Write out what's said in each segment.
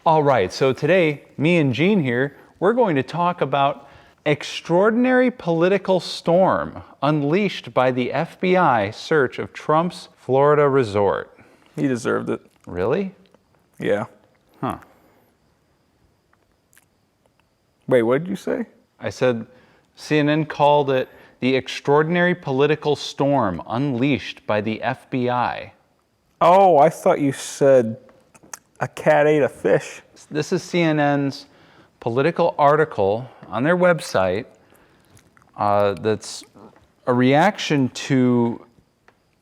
All right, so today, me and Gene here, we're going to talk about extraordinary political storm unleashed by the FBI search of Trump's Florida resort. He deserved it. Really? Yeah. Huh. Wait, what did you say? I said CNN called it the extraordinary political storm unleashed by the FBI. Oh, I thought you said a cat ate a fish. This is CNN's political article on their website that's a reaction to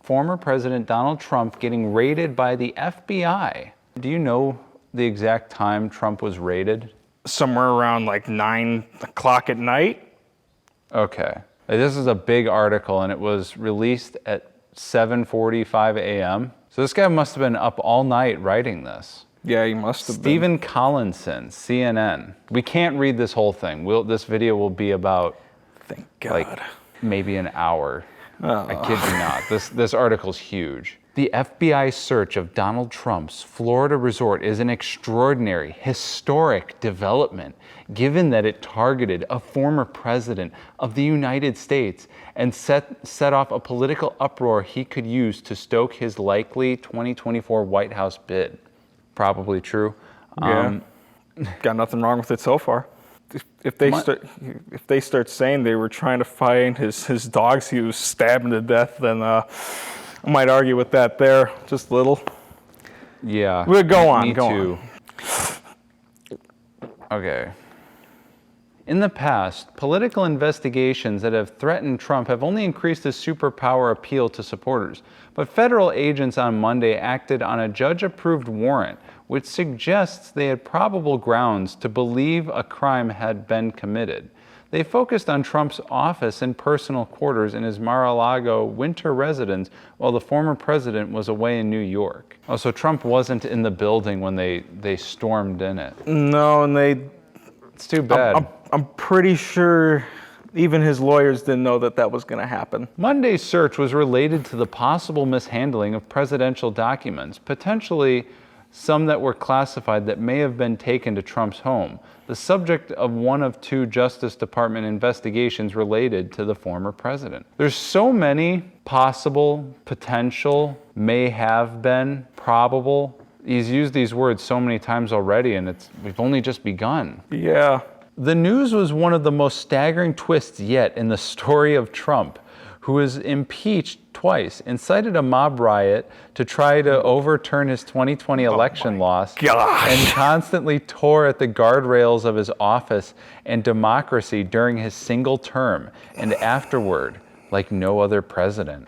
former President Donald Trump getting raided by the FBI. Do you know the exact time Trump was raided? Somewhere around like 9 o'clock at night. Okay. This is a big article, and it was released at 7:45 a.m. So this guy must have been up all night writing this. Yeah, he must have been. Stephen Collinson, CNN. We can't read this whole thing. This video will be about, Thank God. like, maybe an hour. Oh. I kid you not. This article's huge. The FBI search of Donald Trump's Florida resort is an extraordinary, historic development, given that it targeted a former president of the United States and set off a political uproar he could use to stoke his likely 2024 White House bid. Probably true. Yeah. Got nothing wrong with it so far. If they start saying they were trying to find his dogs he was stabbing to death, then I might argue with that there just a little. Yeah. We'll go on. Me too. Okay. In the past, political investigations that have threatened Trump have only increased his superpower appeal to supporters. But federal agents on Monday acted on a judge-approved warrant, which suggests they had probable grounds to believe a crime had been committed. They focused on Trump's office and personal quarters in his Mar-a-Lago winter residence while the former president was away in New York. Oh, so Trump wasn't in the building when they stormed in it. No, and It's too bad. I'm pretty sure even his lawyers didn't know that was going to happen. Monday's search was related to the possible mishandling of presidential documents, potentially some that were classified that may have been taken to Trump's home, the subject of one of 2 Justice Department investigations related to the former president. There's so many possible, potential, may have been, probable. He's used these words so many times already, and we've only just begun. Yeah. The news was one of the most staggering twists yet in the story of Trump, who was impeached twice, incited a mob riot to try to overturn his 2020 election loss, and constantly tore at the guardrails of his office and democracy during his single term and afterward, like no other president.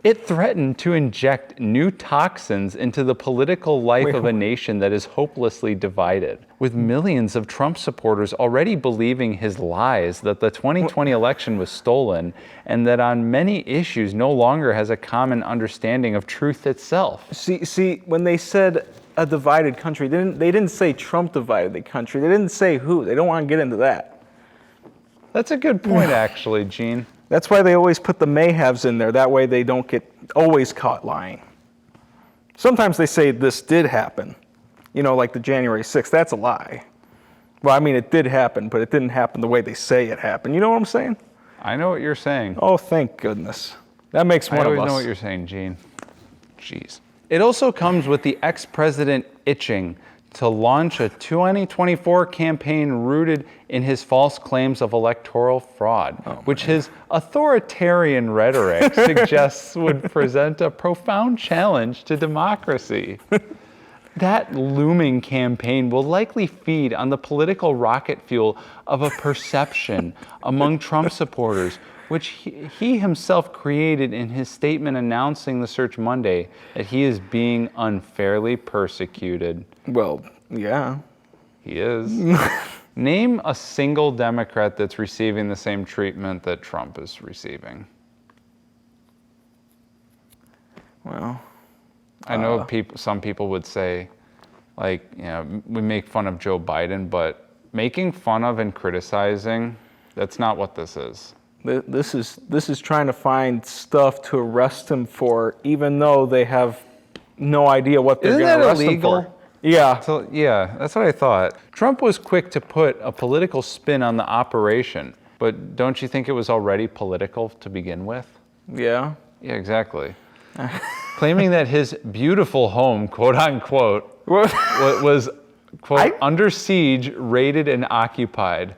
It threatened to inject new toxins into the political life of a nation that is hopelessly divided, with millions of Trump supporters already believing his lies that the 2020 election was stolen and that on many issues no longer has a common understanding of truth itself. See, when they said a divided country, they didn't say Trump divided the country. They didn't say who. They don't want to get into that. That's a good point, actually, Gene. That's why they always put the may-haves in there. That way they don't get always caught lying. Sometimes they say this did happen. You know, like the January 6th. That's a lie. Well, I mean, it did happen, but it didn't happen the way they say it happened. You know what I'm saying? I know what you're saying. Oh, thank goodness. That makes one of us. I always know what you're saying, Gene. Jeez. It also comes with the ex-president itching to launch a 2024 campaign rooted in his false claims of electoral fraud, which his authoritarian rhetoric suggests would present a profound challenge to democracy. That looming campaign will likely feed on the political rocket fuel of a perception among Trump supporters, which he himself created in his statement announcing the search Monday, that he is being unfairly persecuted. Well, yeah. He is. Name a single Democrat that's receiving the same treatment that Trump is receiving. Well, I know some people would say, like, you know, we make fun of Joe Biden, but making fun of and criticizing, that's not what this is. This is trying to find stuff to arrest him for, even though they have no idea what they're Isn't going to that arrest him illegal? for. Yeah. So, yeah, that's what I thought. Trump was quick to put a political spin on the operation, but don't you think it was already political to begin with? Yeah. Yeah, exactly. Claiming that his beautiful home, quote unquote, was, quote, under siege, raided, and occupied,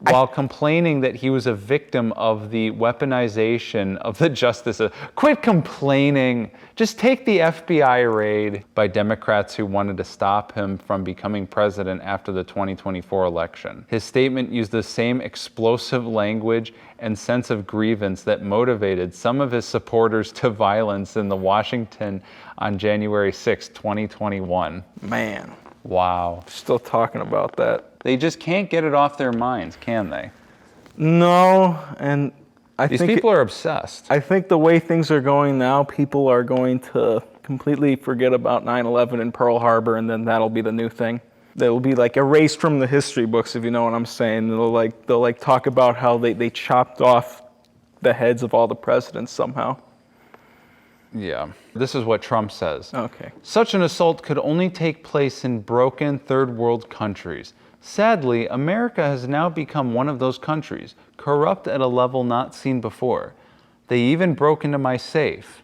while complaining that he was a victim of the weaponization of the justice. Quit complaining. Just take the FBI raid by Democrats who wanted to stop him from becoming president after the 2024 election. His statement used the same explosive language and sense of grievance that motivated some of his supporters to violence in the Washington on January 6, 2021. Man. Wow. Still talking about that. They just can't get it off their minds, can they? No, and These people are obsessed. I think the way things are going now, people are going to completely forget about 9/11 and Pearl Harbor, and then that'll be the new thing. That'll be like erased from the history books, if you know what I'm saying. They'll talk about how they chopped off the heads of all the presidents somehow. Yeah. This is what Trump says. Okay. Such an assault could only take place in broken third world countries. Sadly, America has now become one of those countries, corrupt at a level not seen before. They even broke into my safe,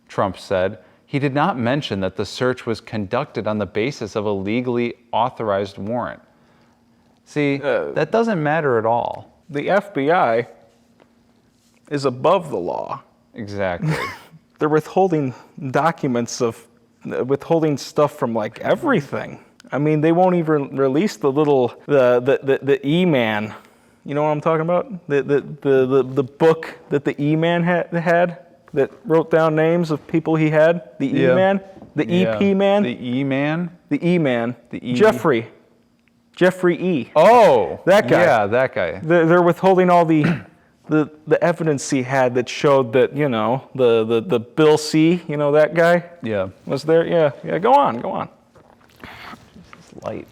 Trump said. He did not mention that the search was conducted on the basis of a legally authorized warrant. See, that doesn't matter at all. The FBI is above the law. Exactly. They're withholding documents withholding stuff from like everything. I mean, they won't even release the E-Man. You know what I'm talking about? The book that the E-Man had that wrote down names of people he had. The E-Man, the EP-Man, The E-Man, the E-Man, The E- Jeffrey E. Oh, That guy. Yeah, that guy. They're withholding all the evidence he had that showed that, you know, the Bill C, you know, that guy Yeah. was there. Yeah. Go on. It's light.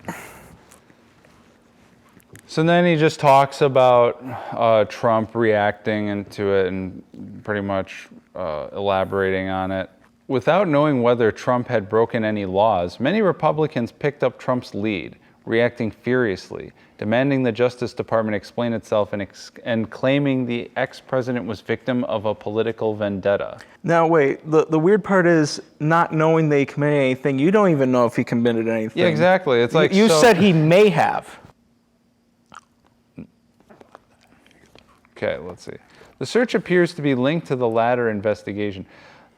So then he just talks about Trump reacting into it and pretty much elaborating on it. Without knowing whether Trump had broken any laws, many Republicans picked up Trump's lead, reacting furiously, demanding the Justice Department explain itself and claiming the ex-president was victim of a political vendetta. Now, wait, the weird part is not knowing they committed anything. You don't even know if he committed anything. Yeah, exactly. It's like you said he may have. Okay, let's see. The search appears to be linked to the latter investigation.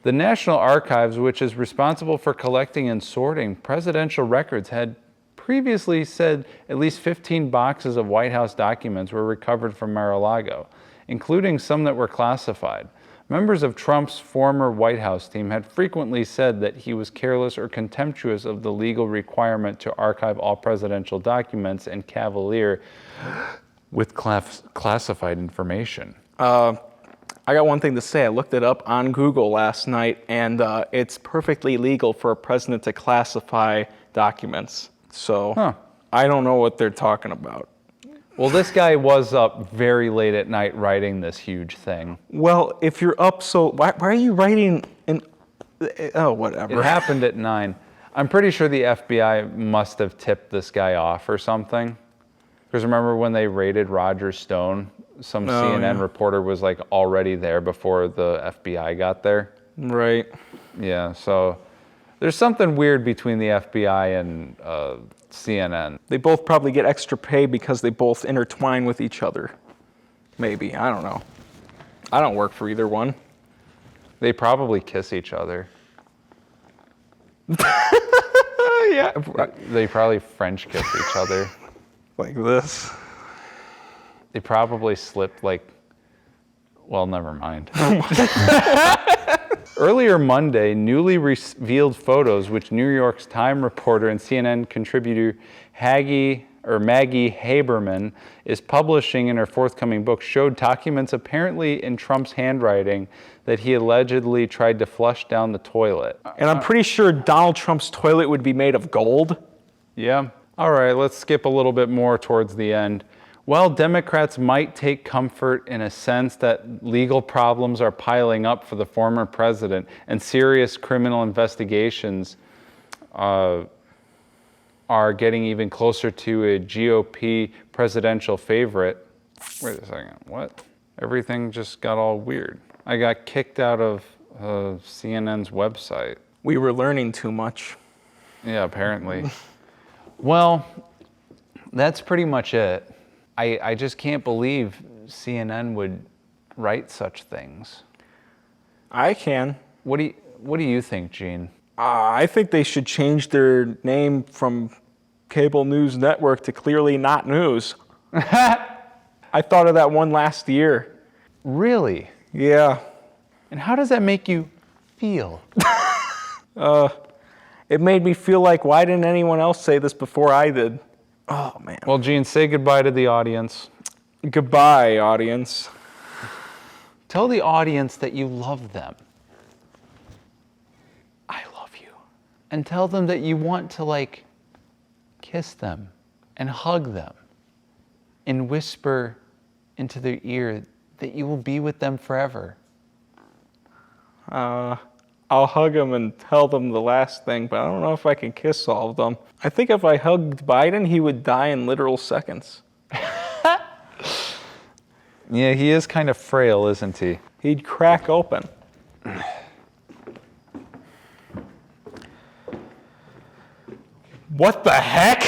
The National Archives, which is responsible for collecting and sorting presidential records, had previously said at least 15 boxes of White House documents were recovered from Mar-a-Lago, including some that were classified. Members of Trump's former White House team had frequently said that he was careless or contemptuous of the legal requirement to archive all presidential documents and cavalier with classified information. I got one thing to say. I looked it up on Google last night, and it's perfectly legal for a president to classify documents. So I don't know what they're talking about. Well, this guy was up very late at night writing this huge thing. Well, if you're up why are you writing whatever. It happened at 9. I'm pretty sure the FBI must have tipped this guy off or something. Because remember when they raided Roger Stone? Some CNN reporter was like already there before the FBI got there. Right. Yeah, so there's something weird between the FBI and CNN. They both probably get extra pay because they both intertwine with each other. Maybe. I don't know. I don't work for either one. They probably kiss each other. Yeah. They probably French kiss each other. Like this. They probably slipped well, never mind. Earlier Monday, newly revealed photos which New York Times reporter and CNN contributor Maggie Haberman is publishing in her forthcoming book showed documents apparently in Trump's handwriting that he allegedly tried to flush down the toilet. And I'm pretty sure Donald Trump's toilet would be made of gold. Yeah. All right, let's skip a little bit more towards the end. Well, Democrats might take comfort in a sense that legal problems are piling up for the former president and serious criminal investigations are getting even closer to a GOP presidential favorite. Wait a second, what? Everything just got all weird. I got kicked out of CNN's website. We were learning too much. Yeah, apparently. Well, that's pretty much it. I just can't believe CNN would write such things. I can. What do you think, Gene? I think they should change their name from Cable News Network to Clearly Not News. I thought of that one last year. Really? Yeah. And how does that make you feel? It made me feel like, why didn't anyone else say this before I did? Oh, man. Well, Gene, say goodbye to the audience. Goodbye, audience. Tell the audience that you love them. I love you. And tell them that you want to, like, kiss them and hug them and whisper into their ear that you will be with them forever. I'll hug them and tell them the last thing, but I don't know if I can kiss all of them. I think if I hugged Biden, he would die in literal seconds. Yeah, he is kind of frail, isn't he? He'd crack open. What the heck?